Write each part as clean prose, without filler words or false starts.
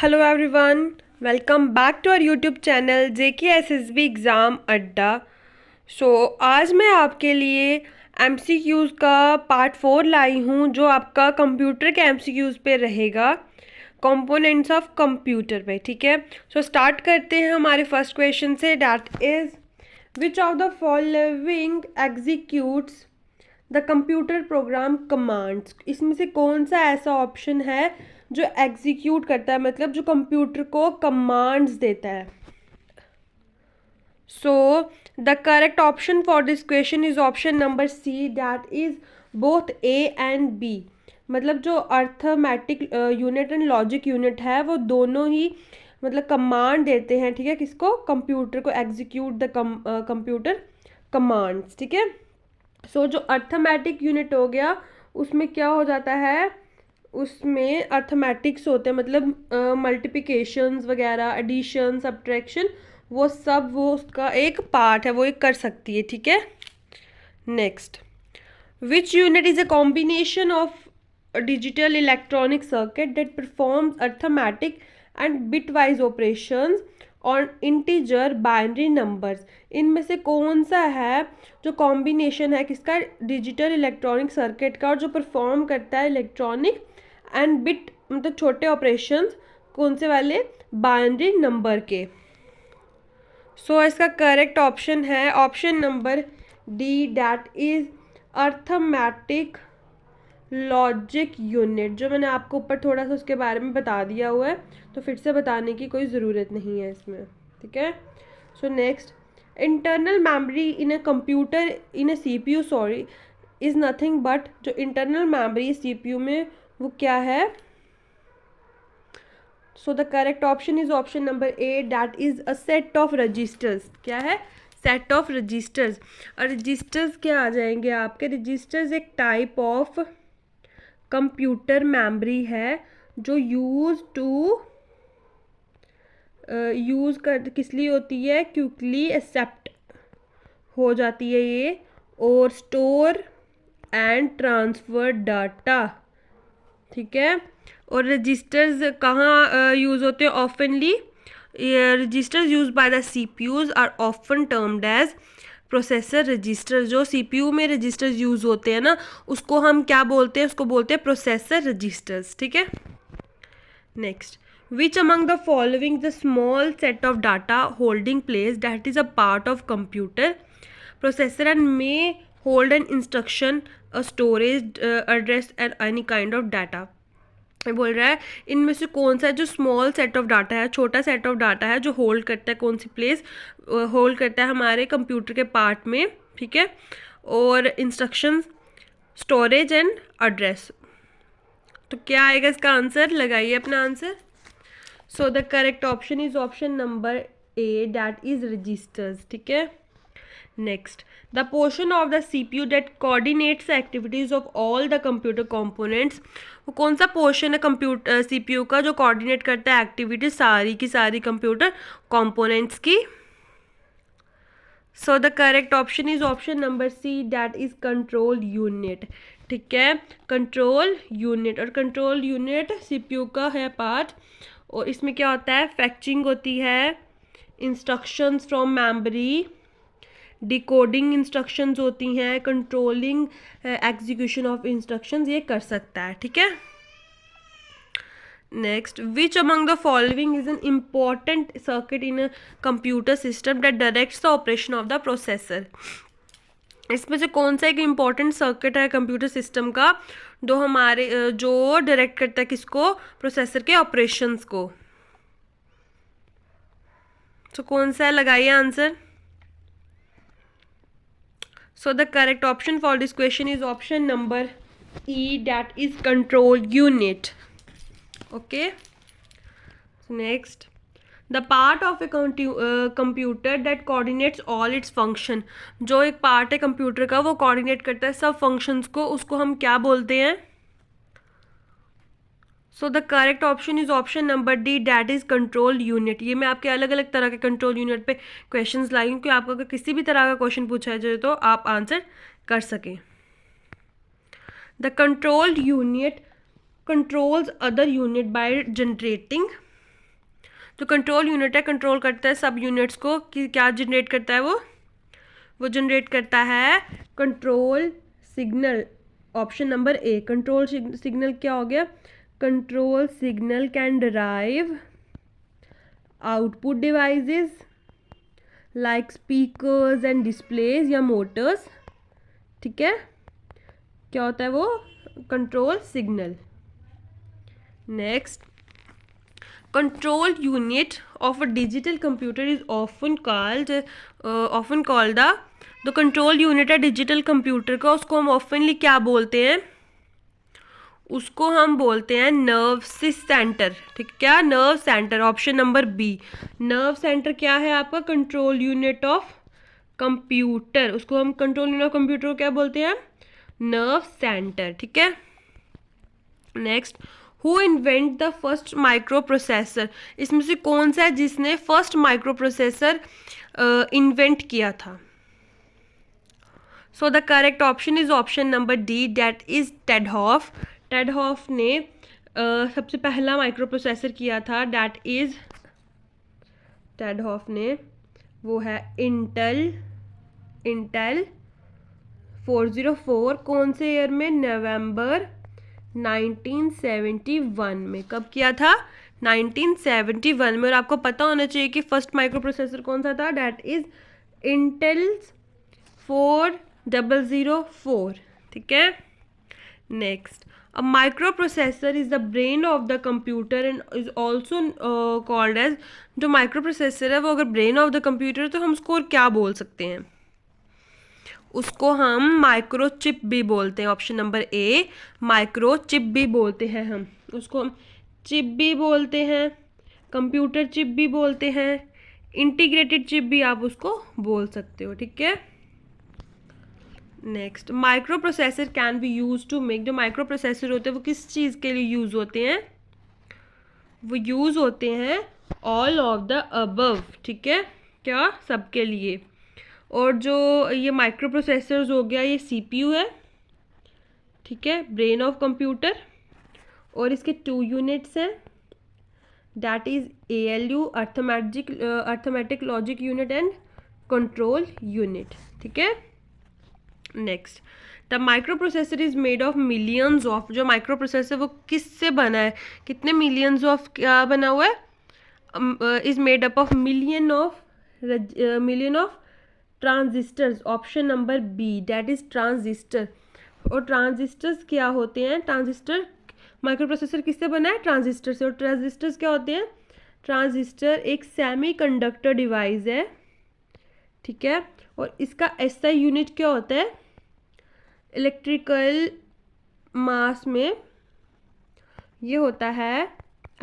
Hello everyone, welcome back to our YouTube channel JKSSB exam Adda. आज मैं आपके लिए MCQs का पार्ट 4 लाई हूँ, जो आपका कंप्यूटर के MCQs पे रहेगा, कंपोनेंट्स ऑफ कंप्यूटर पे। ठीक है, स्टार्ट करते हैं हमारे फर्स्ट क्वेश्चन से। That is which of the following executes the computer program commands. इसमें से कौन सा ऐसा ऑप्शन है जो एग्जीक्यूट करता है, मतलब जो कंप्यूटर को कमांड्स देता है। The correct option for this question is option number C, that is both A and B. मतलब जो arithmetic unit and logic unit है वो दोनों ही मतलब कमांड देते हैं। ठीक है, किसको? कंप्यूटर को, एग्जीक्यूट द कंप्यूटर कमांड्स। ठीक है, जो अर्थमेटिक यूनिट हो गया उसमें क्या हो जाता है, उसमें अर्थमेटिक्स होते हैं, मतलब मल्टीप्लिकेशंस वगैरह, एडिशन, सब्ट्रैक्शन, वो सब वो उसका एक पार्ट है, वो एक कर सकती है। ठीक है, next, which unit is a combination of digital electronic circuit that performs arithmetic and bitwise operations और इंटीजर बाइनरी नंबर्स। इनमें से कौन सा है जो कॉम्बिनेशन है किसका? डिजिटल इलेक्ट्रॉनिक सर्किट का, और जो परफॉर्म करता है इलेक्ट्रॉनिक एंड बिट मतलब छोटे ऑपरेशंस, कौन से वाले? बाइनरी नंबर के। इसका करेक्ट ऑप्शन है option number D, that is arithmetic logic unit. जो मैंने आपको ऊपर थोड़ा सा उसके बारे में बता दिया हुआ है, तो फिर से बताने की कोई ज़रूरत नहीं है इसमें। ठीक है, next, internal memory in a computer in a CPU sorry is nothing but, जो इंटरनल मेमोरी CPU में वो क्या है? The correct option is option number A, that is a set of registers. क्या है? Set of registers. और registers क्या आ जाएंगे आपके? रजिस्टर्स एक टाइप ऑफ कंप्यूटर मेमोरी है जो यूज़ कर किस लिए होती है? क्विकली एक्सेप्ट हो जाती है ये, और स्टोर एंड ट्रांसफर डाटा। ठीक है, और रजिस्टर्स कहाँ यूज़ होते हैं oftenly? Registers use by the CPUs are often termed as processor register. जो CPU में रजिस्टर्स यूज़ होते हैं ना, उसको हम क्या बोलते हैं? उसको बोलते हैं प्रोसेसर रजिस्टर्स। ठीक है, next, which among the following the small set of data holding place that is a part of computer processor and may hold an instruction, a storage, address and any kind of data. बोल रहा है इनमें से कौन सा जो small set of data है, छोटा सेट ऑफ डाटा है, जो होल्ड करता है, कौन सी प्लेस होल्ड करता है हमारे कंप्यूटर के पार्ट में। ठीक है, और इंस्ट्रक्शंस, स्टोरेज एंड एड्रेस। तो क्या आएगा इसका आंसर? लगाइए अपना answer. The correct option is option number A, that is registers. ठीक है, next, the portion of the CPU that coordinates activities of all the computer components. वो कौन सा पोर्शन है कंप्यूटर CPU का जो कोऑर्डिनेट करता है एक्टिविटीज सारी की सारी कंप्यूटर कंपोनेंट्स की? The correct option is option number C, that is control unit. ठीक है, कंट्रोल यूनिट, और कंट्रोल यूनिट CPU का है पार्ट, और इसमें क्या होता है? फैक्चिंग होती है instructions from memory, decoding instructions होती हैं, कंट्रोलिंग एग्जीक्यूशन ऑफ इंस्ट्रक्शंस ये कर सकता है। ठीक है, next, which among the following is an important circuit in a computer system that directs the operation of the processor. इसमें से कौन सा एक इम्पॉर्टेंट सर्किट है कंप्यूटर सिस्टम का जो हमारे जो डायरेक्ट करता है किसको? प्रोसेसर के ऑपरेशंस को। कौन सा है? लगाइए answer. The correct option for this question is option number E, that is control unit. Okay, next, the part of a computer that coordinates all its function। जो एक पार्ट है कंप्यूटर का वो कोऑर्डिनेट करता है सब फंक्शंस को, उसको हम क्या बोलते हैं? The correct option is option number D, that is control unit. ये मैं आपके अलग अलग तरह के कंट्रोल यूनिट पे क्वेश्चंस लाई हूँ कि आपको अगर किसी भी तरह का क्वेश्चन पूछा जाए तो आप आंसर कर सकें। The control unit controls other unit by generating जो कंट्रोल यूनिट है कंट्रोल करता है सब यूनिट्स को कि क्या जनरेट करता है वो जनरेट करता है कंट्रोल सिग्नल। ऑप्शन नंबर ए कंट्रोल सिग्नल क्या हो गया? Control signal can derive output devices like speakers and displays या मोटर्स। ठीक है, क्या होता है वो? Control signal. Next, control unit of a digital computer is often called the control unit है डिजिटल कंप्यूटर का, उसको हम ऑफनली क्या बोलते हैं? उसको हम बोलते हैं नर्व सेंटर। ठीक, क्या? Nerve centre. Option number B, nerve centre क्या है आपका? Control unit of computer. उसको हम कंट्रोल यूनिट ऑफ कंप्यूटर को क्या बोलते हैं? Nerve centre. ठीक है। Next, who invent the first micro processor? इसमें से कौन सा है जिसने फर्स्ट माइक्रो प्रोसेसर इन्वेंट किया था? So the correct option is option number D, that is Ted Hoff. Ted Hoff ने सबसे पहला माइक्रो प्रोसेसर किया था, दैट इज टेड हॉफ ने, वो है इंटेल 404। कौन से ईयर में? नवंबर 1971 में। कब किया था? 1971 में। और आपको पता होना चाहिए कि फर्स्ट माइक्रो प्रोसेसर कौन सा था? That is Intel 4004। ठीक है। Next, a micro processor is the brain of the computer and is also called as, जो माइक्रो प्रोसेसर है वो अगर ब्रेन ऑफ द कंप्यूटर तो हम उसको और क्या बोल सकते हैं? उसको हम माइक्रोचिप भी बोलते हैं। ऑप्शन नंबर ए, माइक्रोचिप भी बोलते हैं हम उसको। हम चिप भी बोलते हैं, कंप्यूटर चिप भी बोलते हैं, इंटीग्रेटेड चिप भी आप उसको बोल सकते हो। ठीक है। Next, micro processor can be use to make, जो माइक्रो प्रोसेसर होते हैं वो किस चीज़ के लिए यूज़ होते हैं? वो यूज़ होते हैं ऑल ऑफ द अबव। ठीक है, क्या? सबके लिए। और जो ये माइक्रो प्रोसेसर्स हो गया, ये सीपीयू है। ठीक है, ब्रेन ऑफ कंप्यूटर। और इसके 2 यूनिट्स हैं, that is ALU, arithmetic logic unit and control unit. ठीक है। Next, the micro processor is made of millions of, जो माइक्रो प्रोसेसर वो किससे बना है? कितने मिलियंस ऑफ क्या बना हुआ है? Is made up of million of transistors. Option number B, that is transistor. और ट्रांजिस्टर्स क्या होते हैं? ट्रांजिस्टर, माइक्रो प्रोसेसर किससे बना है? ट्रांजिस्टर से। और ट्रांजिस्टर्स क्या होते हैं? ट्रांजिस्टर एक सेमीकंडक्टर डिवाइस है। ठीक है। और इसका एसआई यूनिट क्या होता है? इलेक्ट्रिकल मास में ये होता है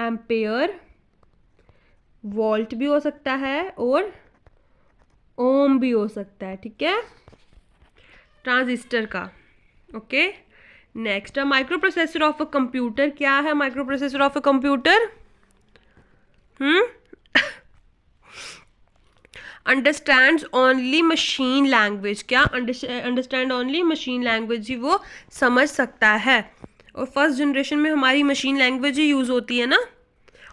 एम्पेयर, वोल्ट भी हो सकता है और ओम भी हो सकता है। ठीक है, ट्रांजिस्टर का। Okay. Next, micro processor of a computer क्या है? Micro processor of a computer understands only machine language. क्या? अंडरस्टैंड ओनली मशीन लैंग्वेज ही वो समझ सकता है। और फर्स्ट जनरेशन में हमारी मशीन लैंग्वेज ही यूज़ होती है ना।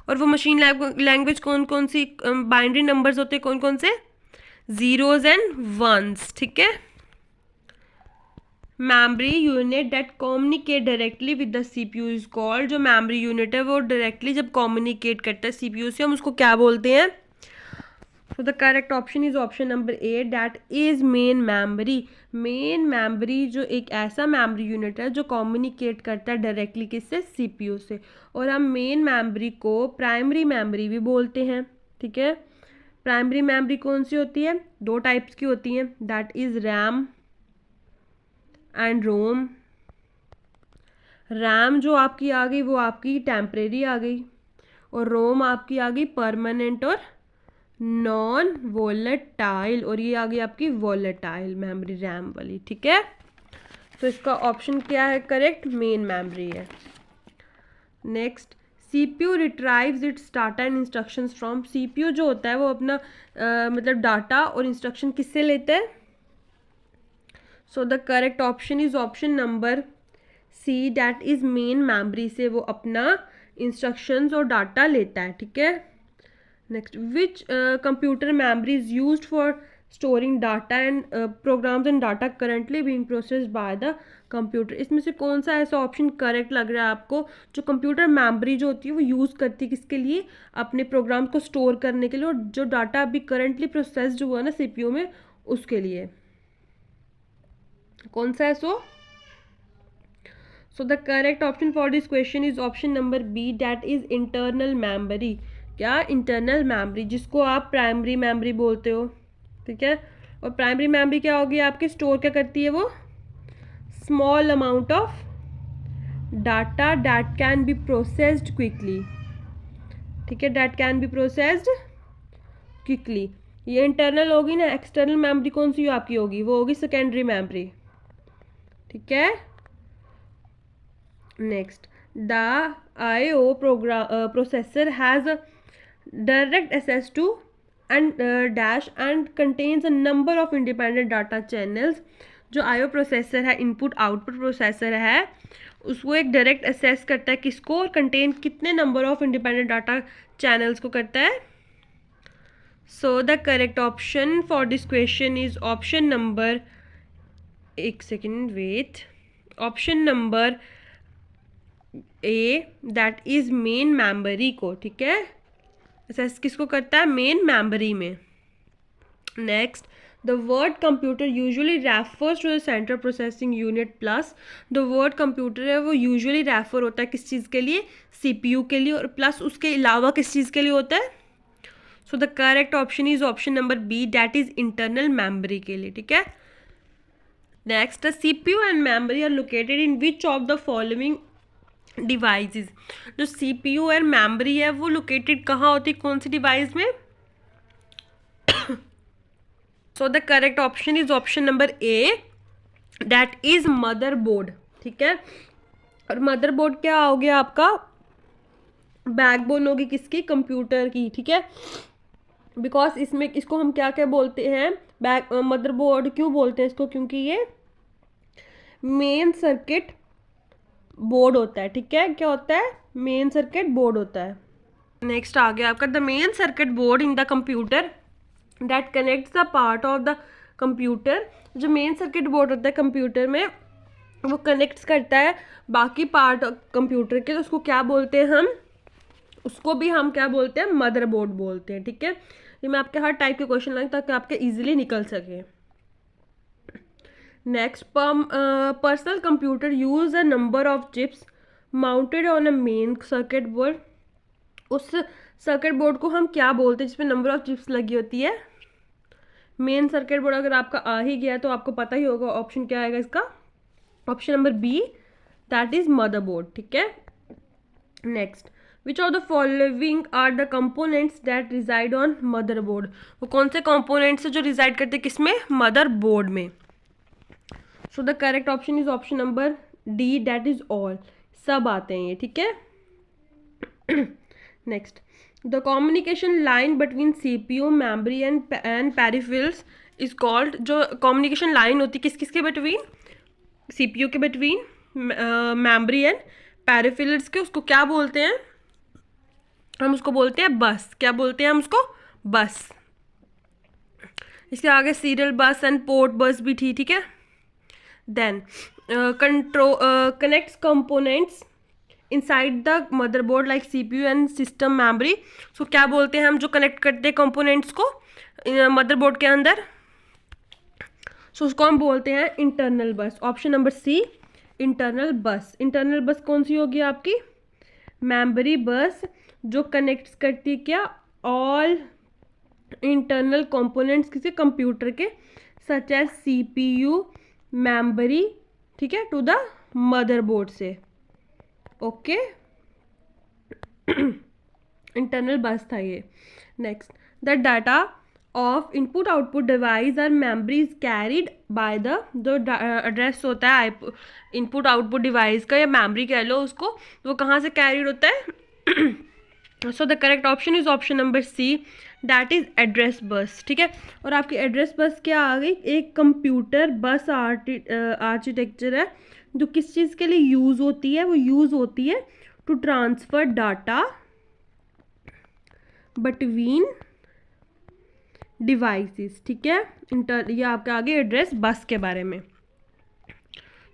और वो मशीन लैंग्वेज कौन कौन सी? बाइनरी नंबर्स होते हैं, कौन कौन से? Zeros and ones. ठीक है। Memory unit that communicate directly with the CPU is called, जो मेमोरी यूनिट है वो डायरेक्टली जब कम्युनिकेट करता है सीपीयू से, हम उसको क्या बोलते हैं? So the correct option is option number A, that is main memory. Main memory जो एक ऐसा मेमोरी यूनिट है जो कम्युनिकेट करता है डायरेक्टली किससे? सीपीयू से। और हम मेन मेमोरी को प्राइमरी मेमोरी भी बोलते हैं। ठीक है। प्राइमरी मेमोरी कौन सी होती है? 2 टाइप्स की होती हैं, that is RAM and ROM. RAM जो आपकी आ गई वो आपकी टेम्परेरी आ गई, और रोम आपकी आ गई परमानेंट और नॉन वोलेटाइल, और ये आ गई आपकी वोलेटाइल मेमोरी, रैम वाली। ठीक है। तो इसका ऑप्शन क्या है करेक्ट? मेन मेमोरी है। Next, CPU रिट्राइव्स it's data and instructions from. CPU जो होता है वो अपना मतलब डाटा और इंस्ट्रक्शन किससे लेता है? So the correct option is option number C, that is main memory से वो अपना इंस्ट्रक्शंस और डाटा लेता है। ठीक है। Next, which computer memory is used for storing data and programs and data currently being processed by the computer. इसमें से कौन सा ऐसा ऑप्शन करेक्ट लग रहा है आपको? जो कंप्यूटर मेमोरी जो होती है वो यूज़ करती है किसके लिए? अपने प्रोग्राम को स्टोर करने के लिए, और जो डाटा अभी करंटली प्रोसेस्ड हुआ ना सीपीयू में उसके लिए। कौन सा है? So the correct option for this question is option number B, that is internal memory. क्या? इंटरनल मेमोरी, जिसको आप प्राइमरी मेमोरी बोलते हो, ठीक है। और प्राइमरी मेमोरी क्या होगी आपकी? स्टोर क्या करती है वो? Small amount of data that can be processed quickly, ठीक है, that can be processed quickly. ये इंटरनल होगी ना। एक्सटर्नल मेमोरी कौन सी आपकी होगी? वो होगी सेकेंडरी मेमोरी, ठीक है। Next, the IO processor has a direct access to and dash and contains a number of independent data channels। जो IO प्रोसेसर है, इनपुट आउटपुट प्रोसेसर है, उसको एक डायरेक्ट एक्सेस करता है किसको? और कंटेन कितने number of independent data channels को करता है? So the correct option for this question is option number, एक second wait, option number A, that is main memory को, ठीक है। एक्सेस किसको करता है? मेन मेमोरी में। Next, the word computer usually refers to the central processing unit plus. The word computer है वो यूजुअली रेफर होता है किस चीज़ के लिए? सीपीयू के लिए, और प्लस उसके अलावा किस चीज़ के लिए होता है? So the correct option is option number B, that is internal memory के लिए, ठीक है। Next, CPU and memory are located in which of the following devices. जो सीपीयू और मेमोरी है वो लोकेटेड कहाँ होती है? कौन सी डिवाइस में? सो the correct option is option number A, that is motherboard, ठीक है। और मदरबोर्ड क्या हो गया आपका? बैकबोन होगी किसकी? कंप्यूटर की, ठीक है। बिकॉज इसमें इसको हम क्या क्या बोलते हैं? मदरबोर्ड क्यों बोलते हैं इसको? क्योंकि ये मेन सर्किट बोर्ड होता है, ठीक है। क्या होता है? मेन सर्किट बोर्ड होता है। नेक्स्ट आ गया आपका, the main circuit board in the computer that connects the part of the computer. जो मेन सर्किट बोर्ड होता है कंप्यूटर में, वो कनेक्ट्स करता है बाकी पार्ट कंप्यूटर के, तो उसको क्या बोलते हैं हम? उसको भी हम क्या बोलते हैं? मदरबोर्ड बोलते हैं, ठीक है। ये मैं आपके हर टाइप के क्वेश्चन लाऊंगी ताकि आपके इजीली निकल सके। Next, personal computer use a number of chips mounted on a main circuit board. उस सर्किट बोर्ड को हम क्या बोलते हैं जिसमें नंबर ऑफ चिप्स लगी होती है? Main circuit board. अगर आपका आ ही गया तो आपको पता ही होगा ऑप्शन क्या आएगा इसका? Option number B, that is motherboard, ठीक है। Next, which of the following are the components that reside on motherboard. वो कौन से कंपोनेंट्स है जो रिजाइड करते हैं किसमें? मदरबोर्ड में। सो the correct option is option number D, that is all, सब आते हैं ये, ठीक है। Next, the communication line between CPU memory and peripherals is called. जो कम्युनिकेशन लाइन होती है किस किस के बिटवीन? सीपीयू के बिटवीन, मेमोरी एंड पेरिफेरल्स के, उसको क्या बोलते हैं? हम उसको बोलते हैं बस। क्या बोलते हैं हम उसको? बस। इसके आगे सीरियल बस एंड पोर्ट बस भी थी, ठीक है। Then connects components inside the motherboard like CPU and system memory। सो क्या बोलते हैं हम जो कनेक्ट करते हैं कंपोनेंट्स को मदरबोर्ड के अंदर? सो उसको हम बोलते हैं इंटरनल बस। ऑप्शन नंबर सी, इंटरनल बस। इंटरनल बस कौन सी होगी आपकी? मेमोरी बस, जो कनेक्ट्स करती है क्या? ऑल इंटरनल कंपोनेंट्स किसी कंप्यूटर के, सच एज CPU, मेमोरी, ठीक है, टू द मदरबोर्ड से। ओके, इंटरनल बस था ये। Next, the data of input output device और memory is carried by the, जो एड्रेस होता है इनपुट आउटपुट डिवाइस का या मेमोरी कह लो उसको, वो कहाँ से कैरीड होता है? So the correct option is option number C, that is address bus, ठीक है। और आपकी एड्रेस बस क्या आ गई? एक कंप्यूटर बस आर्किटेक्चर है जो किस चीज़ के लिए यूज़ होती है? वो यूज़ होती है to transfer data between devices, ठीक है। ये आपके आगे एड्रेस बस के बारे में।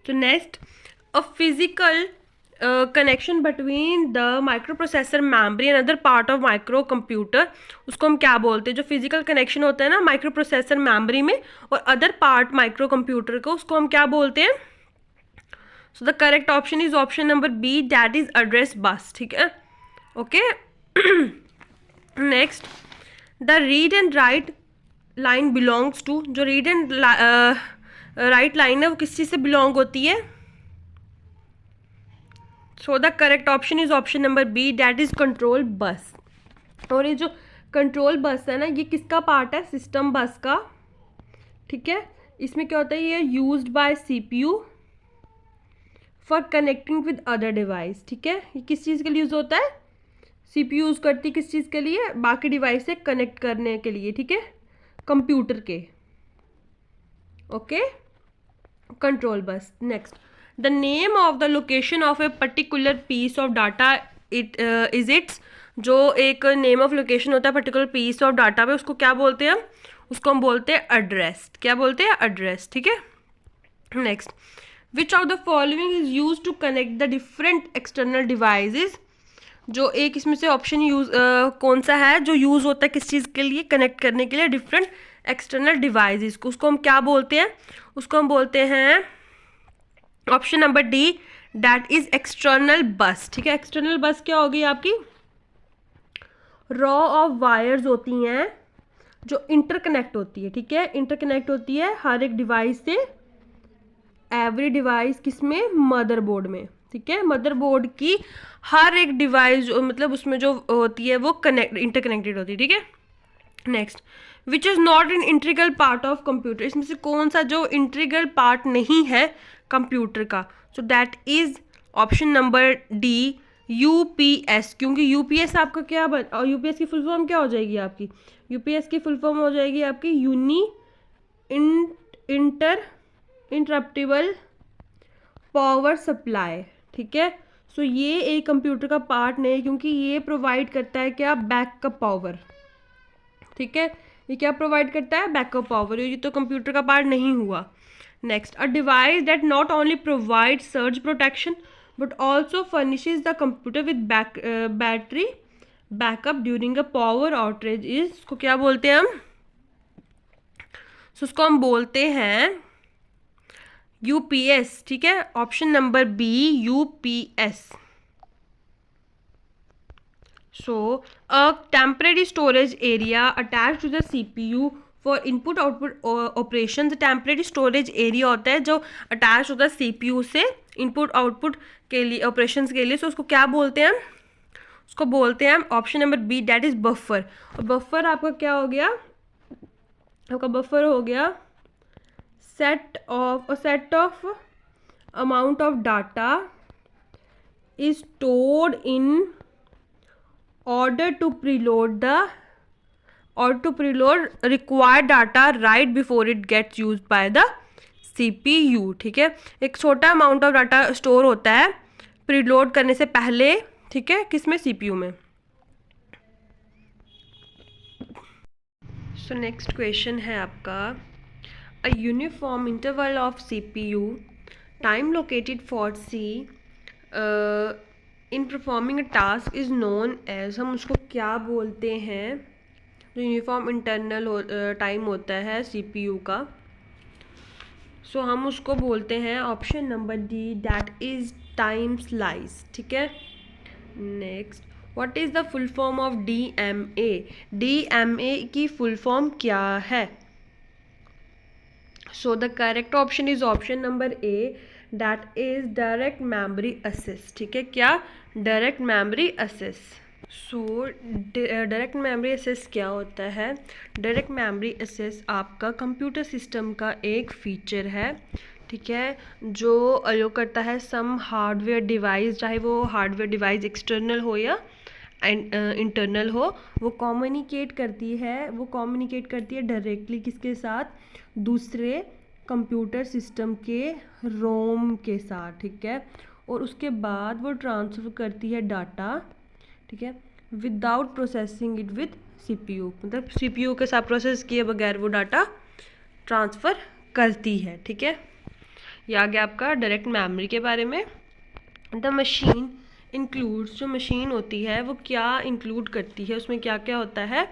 तो next, a physical connection between the micro processor memory and other part of micro computer, उसको हम क्या बोलते हैं? जो फिजिकल कनेक्शन होता है ना माइक्रो प्रोसेसर मेमोरी में और अदर पार्ट माइक्रो कंप्यूटर को, उसको हम क्या बोलते हैं? So the correct option is option number B, that is address bus, ठीक है। Okay, next, the read and write line belongs to, जो रीड एंड राइट लाइन है वो किस चीज़ से बिलोंग होती है? So the correct option is option number B, that is control bus. और ये जो कंट्रोल बस है ना, ये किसका पार्ट है? सिस्टम बस का, ठीक है। इसमें क्या होता है? ये used by CPU for connecting with other device, ठीक है। ये किस चीज़ के लिए यूज़ होता है? सीपीयू यूज़ करती है किस चीज़ के लिए? बाकी डिवाइस से कनेक्ट करने के लिए, ठीक है, कंप्यूटर के। Okay, control bus. Next, the name of the location of a particular piece of data it is its, जो एक नेम ऑफ लोकेशन होता है पर्टिकुलर पीस ऑफ डाटा पे, उसको क्या बोलते हैं? उसको हम बोलते हैं एड्रेस। क्या बोलते हैं? एड्रेस, ठीक है। Next, which of the following is use to connect the different external devices, जो एक इसमें से ऑप्शन कौन सा है जो यूज़ होता है किस चीज़ के लिए? कनेक्ट करने के लिए डिफरेंट एक्सटर्नल डिवाइसेस को, उसको हम क्या बोलते हैं? उसको हम बोलते हैं option number D, that is external बस, ठीक है। एक्सटर्नल बस क्या होगी आपकी? रॉ ऑफ वायर्स होती हैं जो इंटरकनेक्ट होती है, ठीक है, इंटरकनेक्ट होती है हर एक डिवाइस से। एवरी डिवाइस किसमें? मदरबोर्ड में, ठीक है। मदरबोर्ड की हर एक डिवाइस मतलब उसमें जो होती है वो इंटरकनेक्टेड होती है, ठीक है। Next, which is not an integral part of computer, इसमें से कौन सा जो इंटीग्रल पार्ट नहीं है कंप्यूटर का? So that is option number D, UPS. क्योंकि यूपीएस आपका क्या और यूपीएस की फुल फॉर्म क्या हो जाएगी आपकी? यूपीएस की फुल फॉर्म हो जाएगी आपकी इंटरप्टिबल पावर सप्लाई, ठीक है। सो ये एक कंप्यूटर का पार्ट नहीं है, क्योंकि ये प्रोवाइड करता है क्या? बैकअप पावर, ठीक है। ये क्या प्रोवाइड करता है? Backup power. ये तो कंप्यूटर का पार्ट नहीं हुआ। Next, a device that not only provide surge protection but also furnishes the computer with battery backup during a power outrage is, इसको क्या बोलते हैं हम? सो उसको हम बोलते हैं यूपीएस, ठीक है। Option number B, UPS. So, a temporary storage area attached to the CPU for input output operations, temporary storage area होता है जो अटैच होता है CPU से इनपुट आउटपुट के लिए, ऑपरेशंस के लिए। सो उसको क्या बोलते हैं? उसको बोलते हैं option number B, that is buffer. और बफर आपका क्या हो गया? आपका बफर हो गया set of amount of data is stored in order to preload required data right before it gets used by the CPU, ठीक है। एक छोटा अमाउंट ऑफ डाटा स्टोर होता है प्रीलोड करने से पहले, ठीक है, किसमें? CPU में। सो नेक्स्ट क्वेश्चन है आपका, a uniform interval of CPU time located for C in performing a task is known as, हम उसको क्या बोलते हैं? जो यूनिफॉर्म इंटरनल टाइम होता है CPU का, सो हम उसको बोलते हैं option number D, that is time slice, ठीक है। Next, what is the full form of DMA? DMA की फुल फॉर्म क्या है? So the correct option is option number A, that is direct memory access, ठीक है। क्या? Direct memory access. So direct memory access क्या होता है? Direct memory access आपका कंप्यूटर सिस्टम का एक फीचर है, ठीक है, जो अलो करता है सम हार्डवेयर डिवाइस, चाहे वो हार्डवेयर डिवाइस एक्सटर्नल हो या इंटरनल हो, वो कम्युनिकेट करती है डायरेक्टली किसके साथ? दूसरे कंप्यूटर सिस्टम के रोम के साथ, ठीक है। और उसके बाद वो ट्रांसफ़र करती है डाटा, ठीक है, without processing it with CPU, मतलब CPU के साथ प्रोसेस किए बगैर वो डाटा ट्रांसफ़र करती है, ठीक है। ये आ गया आपका डायरेक्ट मेमोरी के बारे में। द मशीन इंक्लूड्स, जो मशीन होती है वो क्या इंक्लूड करती है, उसमें क्या क्या होता है।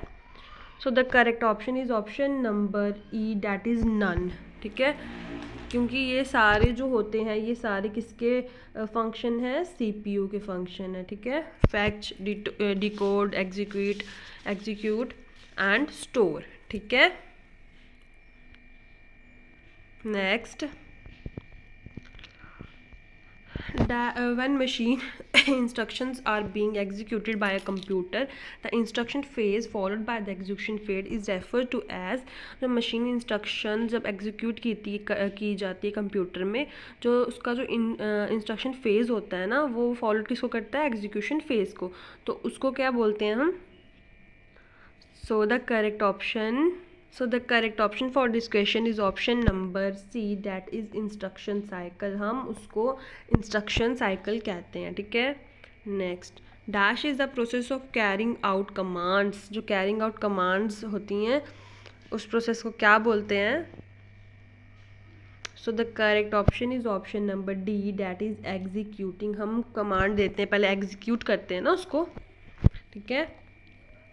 So the correct option is option number E, that is none, ठीक है। क्योंकि ये सारे जो होते हैं ये सारे किसके फंक्शन है, CPU के फंक्शन है, ठीक है। Fetch, decode, execute and store, ठीक है। Next, when machine instructions are being executed by a computer, the instruction phase followed by the execution phase is referred to as, जो machine instruction जब execute की जाती है कंप्यूटर में, जो उसका जो instruction phase होता है ना, वो फॉलो किसको करता है, execution phase को, तो उसको क्या बोलते हैं हम। So the correct option for this question is option number C, that is instruction cycle, हम उसको instruction cycle कहते हैं, ठीक है। Next, dash is the process of carrying out commands, जो कैरिंग आउट कमांड्स होती हैं उस प्रोसेस को क्या बोलते हैं। So the correct option is option number D, that is executing, हम कमांड देते हैं, पहले एग्जीक्यूट करते हैं ना उसको, ठीक है।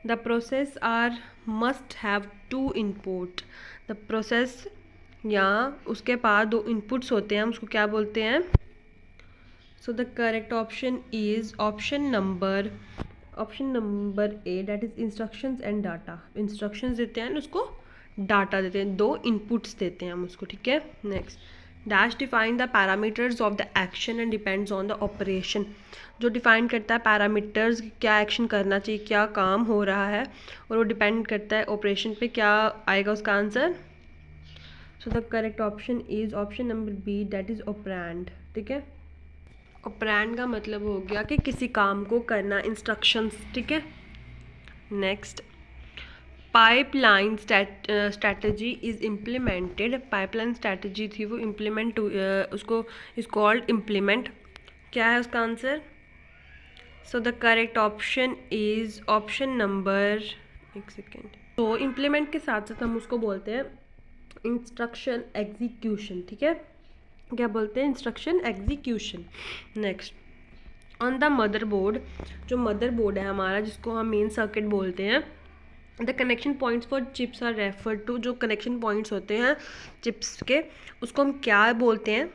The process are must have to input, the process या उसके पास दो इनपुट्स होते हैं, हम उसको क्या बोलते हैं। So the correct option is option number A, that is instructions and data, instructions देते हैं उसको डाटा देते हैं, दो इनपुट्स देते हैं हम उसको, ठीक है। Next, dash define the parameters of the action and depends on the operation, जो डिफाइन करता है पैरामीटर्स, क्या एक्शन करना चाहिए, क्या काम हो रहा है, और वो डिपेंड करता है ऑपरेशन पे, क्या आएगा उसका answer. So the correct option is option number B, that is operand, ठीक है। ऑपरेंड का मतलब हो गया कि किसी काम को करना, इंस्ट्रक्शंस, ठीक है। Next, pipeline strategy is implemented, pipeline strategy थी वो इम्प्लीमेंट, उसको इज कॉल्ड इम्प्लीमेंट, क्या है उसका answer. So the correct option is option number, एक सेकेंड, तो इम्प्लीमेंट के साथ साथ हम उसको बोलते हैं इंस्ट्रक्शन एग्जीक्यूशन, ठीक है। क्या बोलते हैं, instruction execution. Next, on the motherboard, जो मदरबोर्ड है हमारा जिसको हम मेन सर्किट बोलते हैं, the connection points for chips are refer to, जो कनेक्शन पॉइंट्स होते हैं चिप्स के उसको हम क्या बोलते हैं।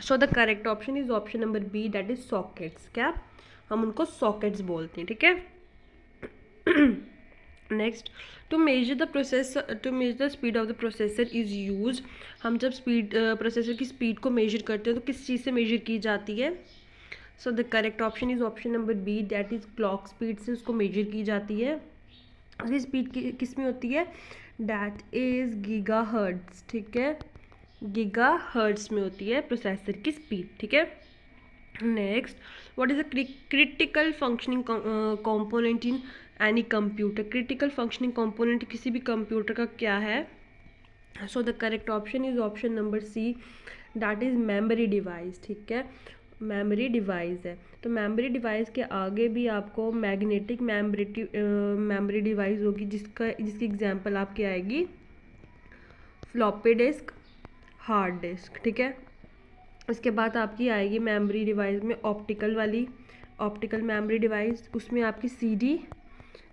So the correct option is option number B, that is sockets, क्या हम उनको सॉकेट्स बोलते हैं, ठीक है। Next, to measure the speed of the processor is use, हम जब स्पीड प्रोसेसर की स्पीड को मेजर करते हैं तो किस चीज़ से मेजर की जाती है। So the correct option is option number B, that is clock speed से उसको मेजर की जाती है। उसकी स्पीड किस में होती है, डैट इज़ गीगाहर्ट्ज़, ठीक है, गीगाहर्ट्ज़ में होती है प्रोसेसर की स्पीड, ठीक है। Next, what is the critical functioning component in any computer, critical functioning component किसी भी कंप्यूटर का क्या है। So the correct option is option number C, that is memory device, ठीक है, मेमोरी डिवाइस है। तो मेमोरी डिवाइस के आगे भी आपको मैग्नेटिक मेमोरी डिवाइस होगी, जिसकी एग्जांपल आपकी आएगी फ्लॉपी डिस्क, हार्ड डिस्क, ठीक है। इसके बाद आपकी आएगी मेमोरी डिवाइस में ऑप्टिकल मेमोरी डिवाइस, उसमें आपकी CD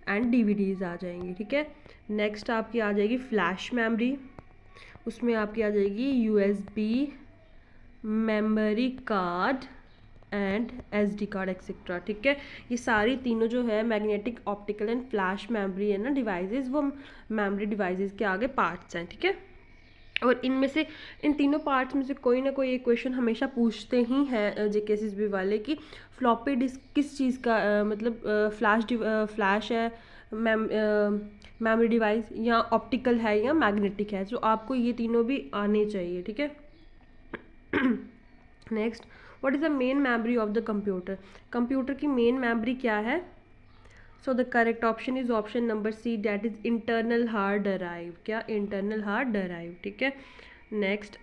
एंड DVDs आ जाएंगी, ठीक है। नेक्स्ट आपकी आ जाएगी फ्लैश मेमोरी, उसमें आपकी आ जाएगी USB memory card and SD card etcetera, ठीक है। ये सारी तीनों जो है magnetic, optical and flash memory है ना डिवाइसेस, वो मेमोरी डिवाइसेस के आगे पार्ट्स हैं, ठीक है। और इनमें से इन तीनों पार्ट्स में से कोई ना कोई एक क्वेश्चन हमेशा पूछते ही हैं JKSSB वाले कि फ्लॉपी डिस्क किस चीज़ का मतलब फ्लैश है, मेमोरी डिवाइस, या ऑप्टिकल है, या मैग्नेटिक है। तो आपको ये तीनों भी आने चाहिए, ठीक है। Next, what is the main memory of the computer, computer की मेन मेमोरी क्या है। So the correct option is option number C, that is internal hard drive, क्या इंटरनल हार्ड ड्राइव, ठीक है। Next,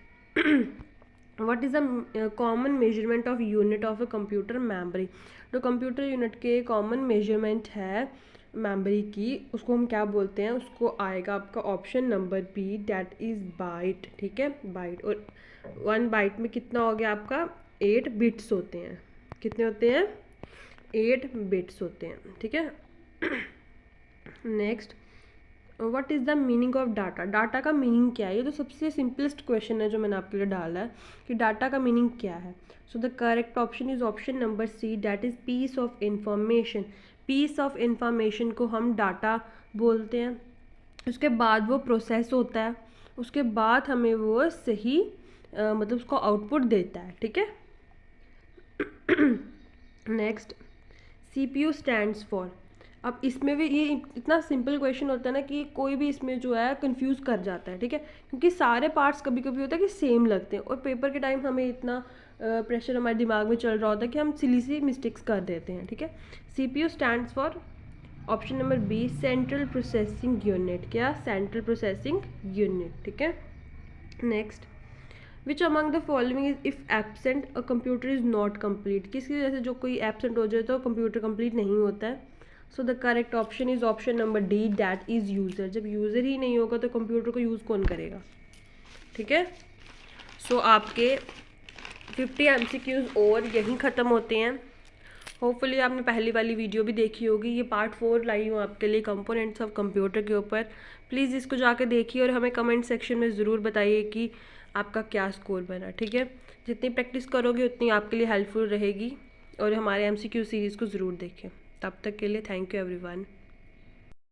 what is the common measurement of unit of a computer memory. जो computer unit के common measurement है memory की, उसको हम क्या बोलते हैं, उसको आएगा आपका option number B, that is byte. ठीक है, बाइट। और 1 बाइट में कितना हो गया आपका, 8 बिट्स होते हैं। कितने होते हैं, 8 बिट्स होते हैं। ठीक है। Next, what is the meaning of data. Data का मीनिंग क्या है, ये तो सबसे सिंपलेस्ट क्वेश्चन है जो मैंने आपके लिए डाला है कि डाटा का मीनिंग क्या है। So the correct option is option number C, that is piece of information. Piece of information को हम डाटा बोलते हैं। उसके बाद वो प्रोसेस होता है, उसके बाद हमें वो सही मतलब उसको आउटपुट देता है। ठीक है। Next, CPU stands for. अब इसमें भी ये इतना सिंपल क्वेश्चन होता है ना कि कोई भी इसमें जो है कंफ्यूज कर जाता है। ठीक है, क्योंकि सारे पार्ट्स कभी कभी होता है कि सेम लगते हैं और पेपर के टाइम हमें इतना प्रेशर हमारे दिमाग में चल रहा होता है कि हम सिली सी मिस्टेक्स कर देते हैं। ठीक है। CPU stands for option number B, central processing unit. क्या, सेंट्रल प्रोसेसिंग यूनिट। ठीक है। Next, which among the following is if absent a computer is not complete. किसकी वजह से जो कोई एब्सेंट हो जाए तो कंप्यूटर कंप्लीट नहीं होता है। So the correct option is option number D, that is user. जब यूज़र ही नहीं होगा तो कंप्यूटर को यूज़ कौन करेगा। ठीक है। सो आपके 50 MCQs और यहीं ख़त्म होते हैं। होपफुली आपने पहली वाली वीडियो भी देखी होगी। ये पार्ट 4 लाई हूँ आपके लिए कंपोनेंट्स ऑफ कंप्यूटर के ऊपर। प्लीज़ इसको जाके देखिए और हमें कमेंट सेक्शन में ज़रूर बताइए कि आपका क्या स्कोर बना। ठीक है। जितनी प्रैक्टिस करोगे उतनी आपके लिए हेल्पफुल रहेगी। और हमारे MCQ सीरीज़ को ज़रूर देखें। तब तक के लिए थैंक यू एवरीवन।